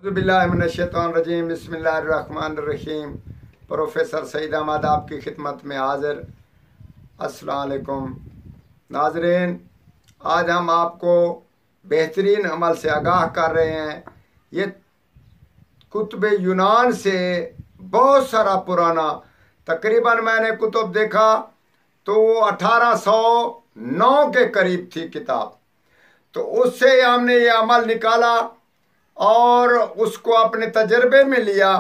बिस्मिल्लाहिर्रहमानिर्रहीम बिस्मिल्लाहिर्रहमानिर्रहीम। प्रोफेसर सईद अहमद आपकी खिदमत में हाजिर। अस्सलाम वालेकुम नाज़रीन, आज हम आपको बेहतरीन अमल से आगाह कर रहे हैं। ये कुतुब यूनान से बहुत सारा पुराना, तकरीबन मैंने कुतुब देखा तो वो 1809 के करीब थी किताब। तो उससे हमने ये अमल निकाला और उसको अपने तजर्बे में लिया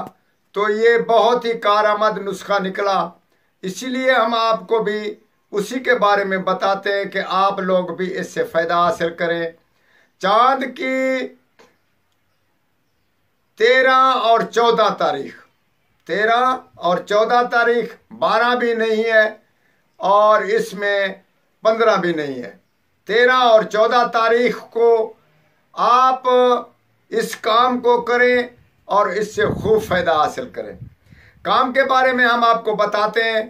तो ये बहुत ही कारआमद नुस्खा निकला। इसीलिए हम आपको भी उसी के बारे में बताते हैं कि आप लोग भी इससे फ़ायदा हासिल करें। चांद की 13 और 14 तारीख, 13 और 14 तारीख 12 भी नहीं है और इसमें 15 भी नहीं है। 13 और 14 तारीख को आप इस काम को करें और इससे खूब फ़ायदा हासिल करें। काम के बारे में हम आपको बताते हैं।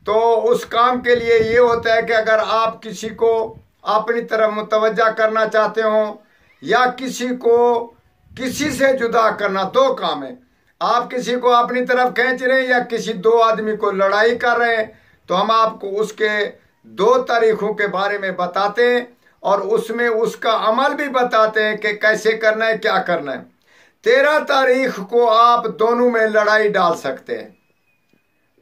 तो उस काम के लिए ये होता है कि अगर आप किसी को अपनी तरफ मुतवज्जा करना चाहते हो या किसी को किसी से जुदा करना, दो काम है। आप किसी को अपनी तरफ खींच रहे हैं या किसी दो आदमी को लड़ाई कर रहे हैं, तो हम आपको उसके 2 तारीखों के बारे में बताते हैं और उसमें उसका अमल भी बताते हैं कि कैसे करना है, क्या करना है। 13 तारीख को आप दोनों में लड़ाई डाल सकते हैं।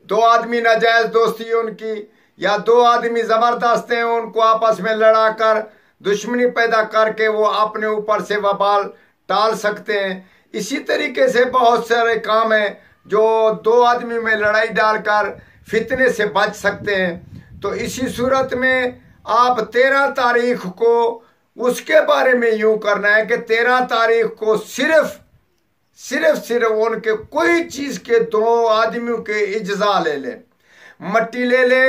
2 आदमी नाजायज दोस्ती है उनकी, या 2 आदमी जबरदस्त हैं, उनको आपस में लड़ा कर दुश्मनी पैदा करके वो अपने ऊपर से वबाल टाल सकते हैं। इसी तरीके से बहुत सारे काम हैं जो 2 आदमी में लड़ाई डालकर फितने से बच सकते हैं। तो इसी सूरत में आप 13 तारीख को उसके बारे में यूं करना है कि 13 तारीख को सिर्फ उनके कोई चीज के 2 आदमियों के इज्जा ले ले, मट्टी ले ले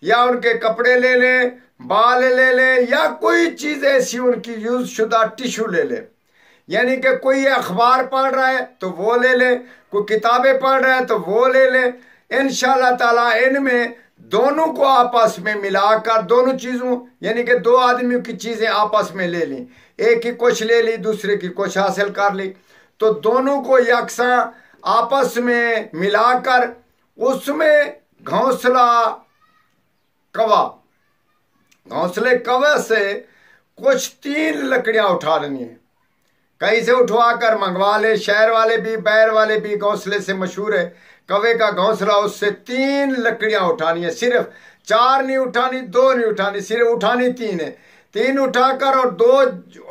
या उनके कपड़े ले ले, बाल ले ले या कोई चीज ऐसी उनकी यूज शुदा टिश्यू ले ले। यानी कि कोई अखबार पढ़ रहा है तो वो ले ले, कोई किताबें पढ़ रहा है तो वो ले ले। इंशाअल्लाह ताला इनमें दोनों को आपस में मिलाकर, दोनों चीजों यानी कि 2 आदमियों की चीजें आपस में ले ली, एक की कुछ ले ली, दूसरे की कुछ हासिल कर ली, तो दोनों को यकसा आपस में मिलाकर उसमें घोंसले कवा से कुछ 3 लकड़ियां उठा लेनी है। कहीं से उठवा मंगवा ले, शहर वाले भी बैर वाले भी घोंसले से मशहूर है कवे का घोंसला, उससे 3 लकड़ियां उठानी है। सिर्फ 4 नहीं उठानी, 2 नहीं उठानी, सिर्फ उठानी 3 है। 3 उठाकर और 2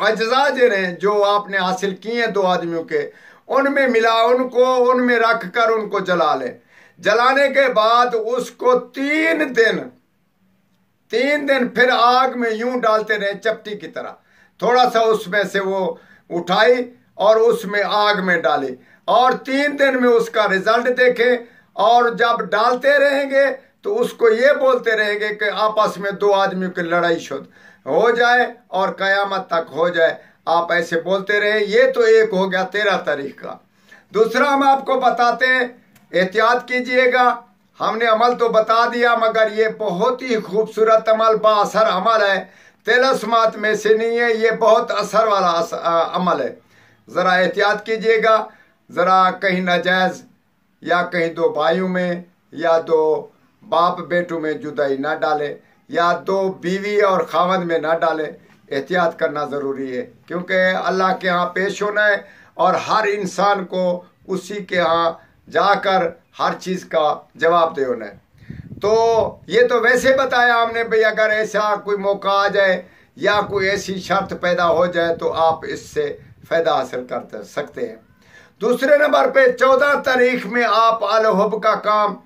अज्जा जो आपने हासिल किए हैं 2 आदमियों के, उनमें मिला, उनको उनमें रख कर उनको जला ले। जलाने के बाद उसको 3 दिन फिर आग में यूं डालते रहे चपटी की तरह। थोड़ा सा उसमें से वो उठाई और उसमें आग में डाली और 3 दिन में उसका रिजल्ट देखें। और जब डालते रहेंगे तो उसको ये बोलते रहेंगे कि आपस में 2 आदमियों की लड़ाई शुद्ध हो जाए और कयामत तक हो जाए। आप ऐसे बोलते रहे। ये तो एक हो गया 13 तारीख का। दूसरा हम आपको बताते हैं, एहतियात कीजिएगा। हमने अमल तो बता दिया मगर ये बहुत ही खूबसूरत अमल, बाअसर अमल है, तिलस्मात में से नहीं है, ये बहुत असर वाला अमल है। ज़रा एहतियात कीजिएगा, ज़रा कहीं नाजायज़ या कहीं 2 भाइयों में या 2 बाप बेटों में जुदाई ना डाले या 2 बीवी और खावंद में ना डाले। एहतियात करना ज़रूरी है क्योंकि अल्लाह के यहाँ पेश होना है और हर इंसान को उसी के यहाँ जाकर हर चीज़ का जवाब दे होना है। तो ये तो वैसे बताया हमने भाई, अगर ऐसा कोई मौका आ जाए या कोई ऐसी शर्त पैदा हो जाए तो आप इससे फ़ायदा हासिल कर सकते हैं। दूसरे नंबर पे 14 तारीख में आप अल-हुब का काम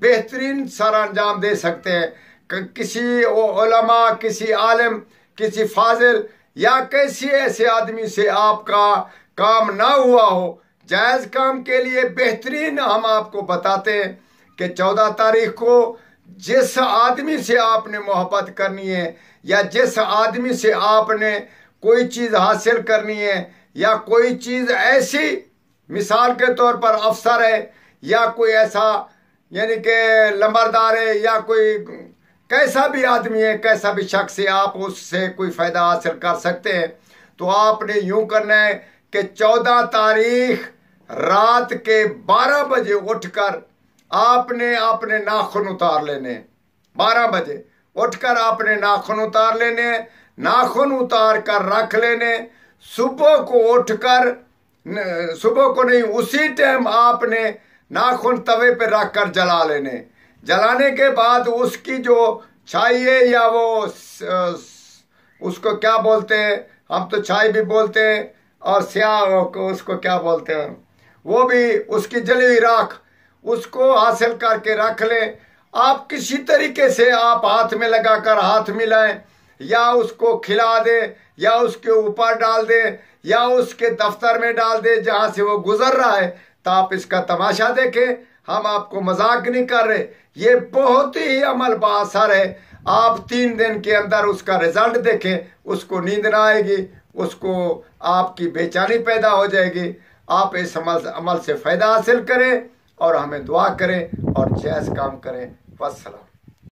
बेहतरीन सर अंजाम दे सकते हैं। किसी उलमा, किसी आलिम, किसी फाजिल या किसी ऐसे आदमी से आपका काम ना हुआ हो, जायज़ काम के लिए बेहतरीन हम आपको बताते हैं कि 14 तारीख को जिस आदमी से आपने मोहब्बत करनी है या जिस आदमी से आपने कोई चीज़ हासिल करनी है या कोई चीज़ ऐसी, मिसाल के तौर पर अफसर है या कोई ऐसा यानी कि लंबरदार है या कोई कैसा भी आदमी है, कैसा भी शख्स है, आप उससे कोई फ़ायदा हासिल कर सकते हैं। तो आपने यूं करना है कि 14 तारीख रात के 12 बजे उठकर आपने अपने नाखून उतार लेने। 12 बजे उठकर आपने नाखून उतार लेने, नाखून उतार कर रख लेने। सुबह को उठकर, सुबह को नहीं, उसी टाइम आपने नाखून तवे पे रख कर जला लेने। जलाने के बाद उसकी जो छाई है, या वो उसको क्या बोलते हैं, हम तो छाई भी बोलते हैं, और स्याह उसको क्या बोलते हैं, वो भी उसकी जली हुई राख, उसको हासिल करके रख लें। आप किसी तरीके से आप हाथ में लगाकर हाथ मिलाएं, या उसको खिला दें, या उसके ऊपर डाल दें, या उसके दफ्तर में डाल दें जहां से वो गुजर रहा है, तो आप इसका तमाशा देखें। हम आपको मजाक नहीं कर रहे, ये बहुत ही अमल बाअसर है। आप 3 दिन के अंदर उसका रिजल्ट देखें, उसको नींद ना आएगी, उसको आपकी बेचैनी पैदा हो जाएगी। आप इस अमल से फ़ायदा हासिल करें और हमें दुआ करें और जायज़ काम करें। वस्सलाम।